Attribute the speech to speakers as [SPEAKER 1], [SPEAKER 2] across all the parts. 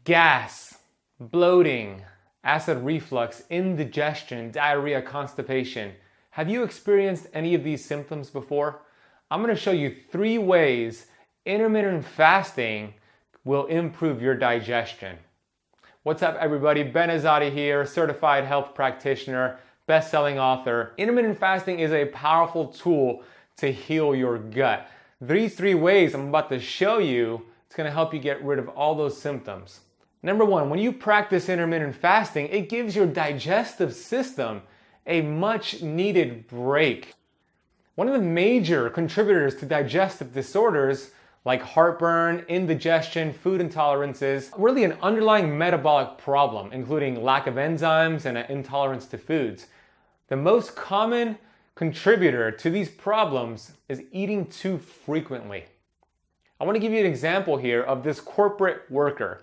[SPEAKER 1] gas, bloating, acid reflux, indigestion, diarrhea, constipation. Have you experienced any of these symptoms before? I'm going to show you 3 ways intermittent fasting will improve your digestion. What's up, everybody? Ben Azadi here, certified health practitioner, best-selling author. Intermittent fasting is a powerful tool to heal your gut. These 3 ways I'm about to show you, it's going to help you get rid of all those symptoms. Number 1, when you practice intermittent fasting, it gives your digestive system a much needed break. One of the major contributors to digestive disorders like heartburn, indigestion, food intolerances, really an underlying metabolic problem, including lack of enzymes and an intolerance to foods. The most common contributor to these problems is eating too frequently. I want to give you an example here of this corporate worker.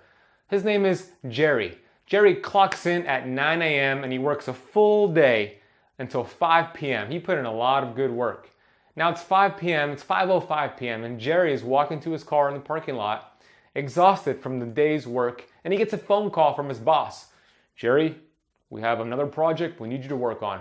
[SPEAKER 1] His name is Jerry. Jerry clocks in at 9 a.m. and he works a full day until 5 p.m. He put in a lot of good work. Now it's 5 p.m., it's 5:05 p.m. and Jerry is walking to his car in the parking lot, exhausted from the day's work, and he gets a phone call from his boss. Jerry, we have another project we need you to work on.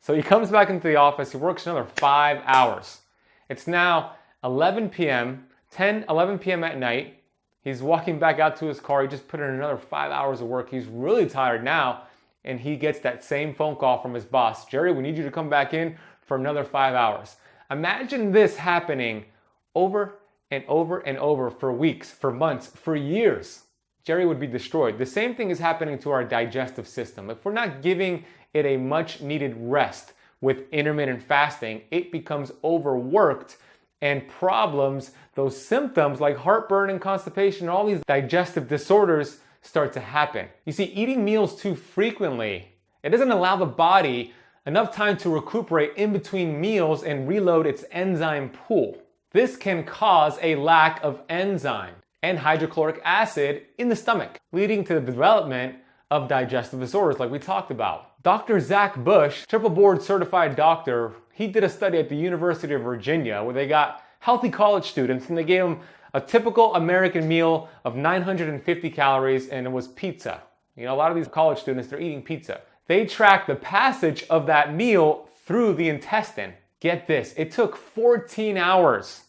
[SPEAKER 1] So he comes back into the office, he works another 5 hours. It's now 11 p.m., 11 p.m. at night. He's walking back out to his car. He just put in another 5 hours of work. He's really tired now, and he gets that same phone call from his boss. Jerry, we need you to come back in for another 5 hours. Imagine this happening over and over and over for weeks, for months, for years. Jerry would be destroyed. The same thing is happening to our digestive system. If we're not giving it a much needed rest with intermittent fasting, it becomes overworked, and problems, those symptoms like heartburn and constipation, all these digestive disorders start to happen. You see, eating meals too frequently, it doesn't allow the body enough time to recuperate in between meals and reload its enzyme pool. This can cause a lack of enzyme and hydrochloric acid in the stomach, leading to the development of digestive disorders like we talked about. Dr. Zach Bush, triple board certified doctor, he did a study at the University of Virginia where they got healthy college students and they gave them a typical American meal of 950 calories and it was pizza. You know, a lot of these college students, they're eating pizza. They tracked the passage of that meal through the intestine. Get this, it took 14 hours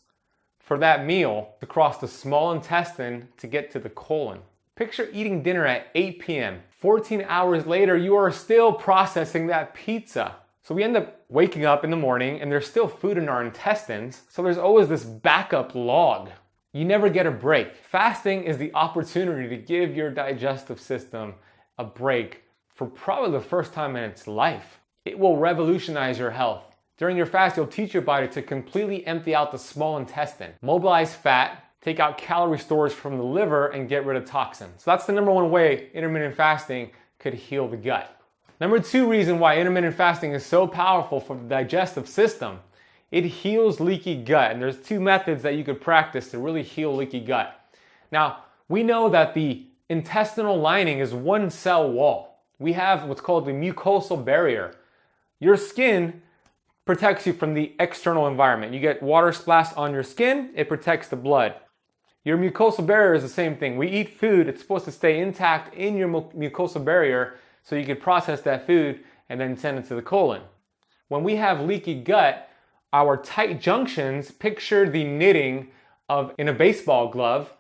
[SPEAKER 1] for that meal to cross the small intestine to get to the colon. Picture eating dinner at 8 p.m. 14 hours later, you are still processing that pizza. So we end up waking up in the morning and there's still food in our intestines. So there's always this backup log. You never get a break. Fasting is the opportunity to give your digestive system a break for probably the first time in its life. It will revolutionize your health. During your fast, you'll teach your body to completely empty out the small intestine, mobilize fat, take out calorie stores from the liver, and get rid of toxins. So that's the number 1 way intermittent fasting could heal the gut. Number 2 reason why intermittent fasting is so powerful for the digestive system, it heals leaky gut. And there's 2 methods that you could practice to really heal leaky gut. Now, we know that the intestinal lining is 1 cell wall. We have what's called the mucosal barrier. Your skin protects you from the external environment. You get water splashed on your skin, it protects the blood. Your mucosal barrier is the same thing. We eat food, it's supposed to stay intact in your mucosal barrier so you can process that food and then send it to the colon. When we have leaky gut, our tight junctions, picture the knitting in a baseball glove.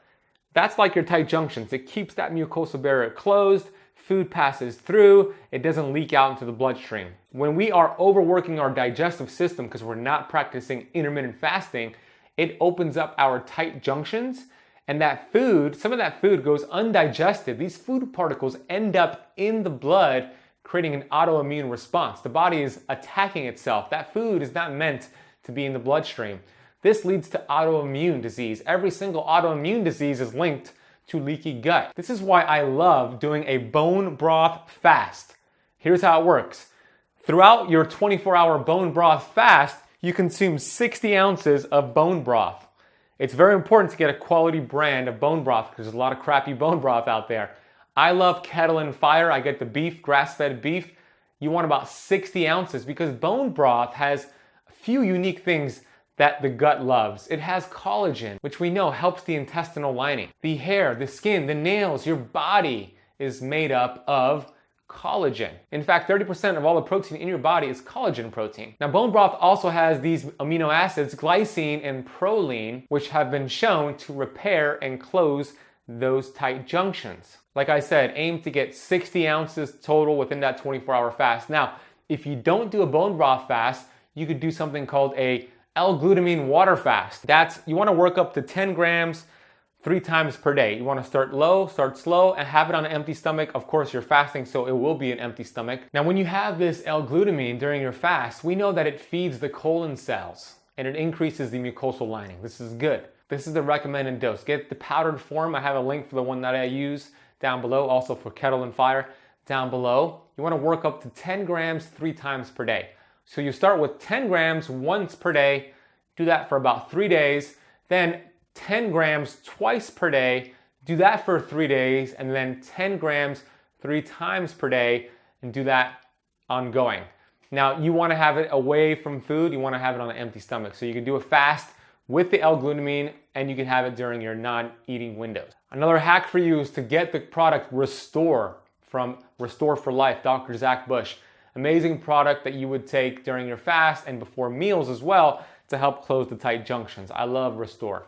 [SPEAKER 1] That's like your tight junctions. It keeps that mucosal barrier closed, food passes through, it doesn't leak out into the bloodstream. When we are overworking our digestive system because we're not practicing intermittent fasting, it opens up our tight junctions, and that food, some of that food goes undigested. These food particles end up in the blood, creating an autoimmune response. The body is attacking itself. That food is not meant to be in the bloodstream. This leads to autoimmune disease. Every single autoimmune disease is linked to leaky gut. This is why I love doing a bone broth fast. Here's how it works. Throughout your 24-hour bone broth fast, you consume 60 ounces of bone broth. It's very important to get a quality brand of bone broth because there's a lot of crappy bone broth out there. I love Kettle and Fire. I get the beef, grass-fed beef. You want about 60 ounces because bone broth has a few unique things that the gut loves. It has collagen, which we know helps the intestinal lining. The hair, the skin, the nails, your body is made up of collagen. In fact, 30% of all the protein in your body is collagen protein. Now, bone broth also has these amino acids, glycine and proline, which have been shown to repair and close those tight junctions. Like I said, aim to get 60 ounces total within that 24-hour fast. Now, if you don't do a bone broth fast, you could do something called a l-glutamine water fast. You want to work up to 10 grams 3 times per day. You want to start low, start slow, and have it on an empty stomach. Of course, you're fasting, so it will be an empty stomach. Now, when you have this L-glutamine during your fast, we know that it feeds the colon cells and it increases the mucosal lining. This is good. This is the recommended dose. Get the powdered form. I have a link for the one that I use down below, also for Kettle and Fire down below. You want to work up to 10 grams 3 times per day. So you start with 10 grams once per day, do that for about 3 days, then 10 grams twice per day, do that for 3 days, and then 10 grams 3 times per day, and do that ongoing. Now, you want to have it away from food, you want to have it on an empty stomach. So you can do a fast with the L-glutamine, and you can have it during your non-eating windows. Another hack for you is to get the product Restore from Restore for Life, Dr. Zach Bush. Amazing product that you would take during your fast and before meals as well to help close the tight junctions. I love Restore.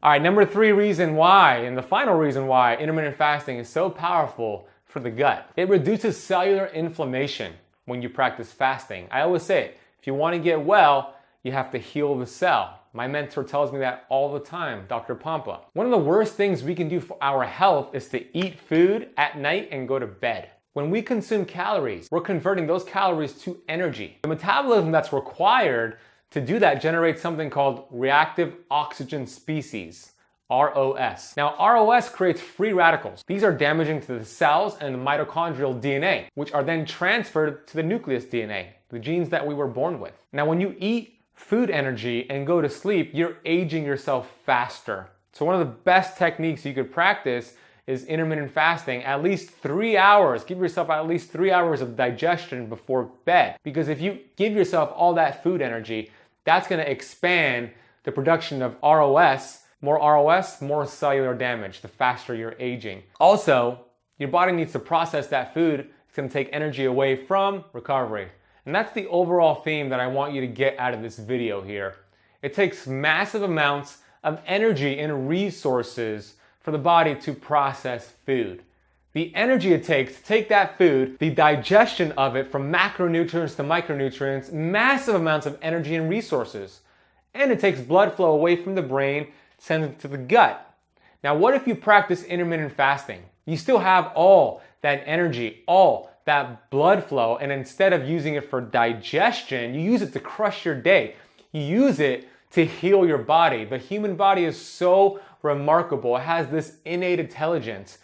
[SPEAKER 1] All right, number 3 reason why, and the final reason why intermittent fasting is so powerful for the gut. It reduces cellular inflammation when you practice fasting. I always say it, if you want to get well, you have to heal the cell. My mentor tells me that all the time, Dr. Pompa. One of the worst things we can do for our health is to eat food at night and go to bed. When we consume calories, we're converting those calories to energy. The metabolism that's required to do that generates something called reactive oxygen species, ROS. Now, ROS creates free radicals. These are damaging to the cells and the mitochondrial DNA, which are then transferred to the nucleus DNA, the genes that we were born with. Now, when you eat food energy and go to sleep, you're aging yourself faster. So one of the best techniques you could practice is intermittent fasting, at least 3 hours. Give yourself at least 3 hours of digestion before bed. Because if you give yourself all that food energy, that's gonna expand the production of ROS, more cellular damage, the faster you're aging. Also, your body needs to process that food. It's gonna take energy away from recovery. And that's the overall theme that I want you to get out of this video here. It takes massive amounts of energy and resources for the body to process food. The energy it takes to take that food, the digestion of it from macronutrients to micronutrients, massive amounts of energy and resources. And it takes blood flow away from the brain, sends it to the gut. Now, what if you practice intermittent fasting? You still have all that energy, all that blood flow, and instead of using it for digestion, you use it to crush your day. You use it to heal your body. The human body is so remarkable. It has this innate intelligence.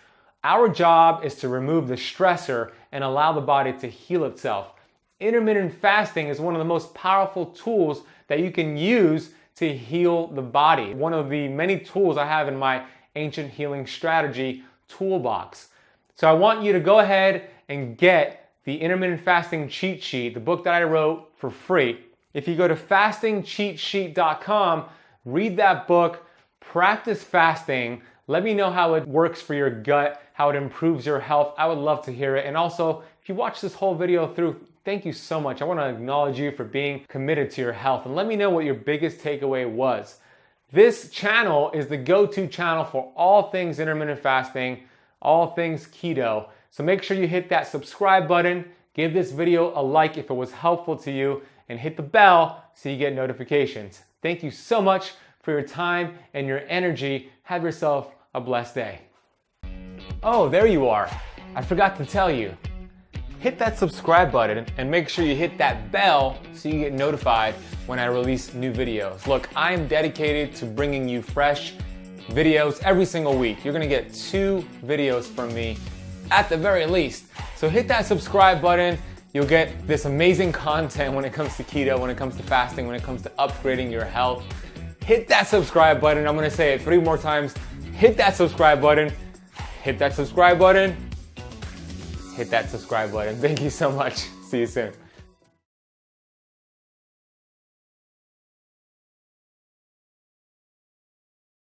[SPEAKER 1] Our job is to remove the stressor and allow the body to heal itself. Intermittent fasting is one of the most powerful tools that you can use to heal the body. One of the many tools I have in my Ancient Healing Strategy toolbox. So I want you to go ahead and get the intermittent fasting cheat sheet, the book that I wrote, for free. If you go to fastingcheatsheet.com, read that book, practice fasting. Let me know how it works for your gut, how it improves your health. I would love to hear it. And also, if you watch this whole video through, thank you so much. I want to acknowledge you for being committed to your health. And let me know what your biggest takeaway was. This channel is the go-to channel for all things intermittent fasting, all things keto. So make sure you hit that subscribe button, give this video a like if it was helpful to you, and hit the bell so you get notifications. Thank you so much for your time and your energy. Have yourself a blessed day. Oh, there you are. I forgot to tell you. Hit that subscribe button and make sure you hit that bell so you get notified when I release new videos. Look, I am dedicated to bringing you fresh videos every single week. You're gonna get 2 videos from me at the very least. So hit that subscribe button. You'll get this amazing content when it comes to keto, when it comes to fasting, when it comes to upgrading your health. Hit that subscribe button. I'm gonna say it 3 more times. Hit that subscribe button. Hit that subscribe button. Hit that subscribe button. Thank you so much. See you soon.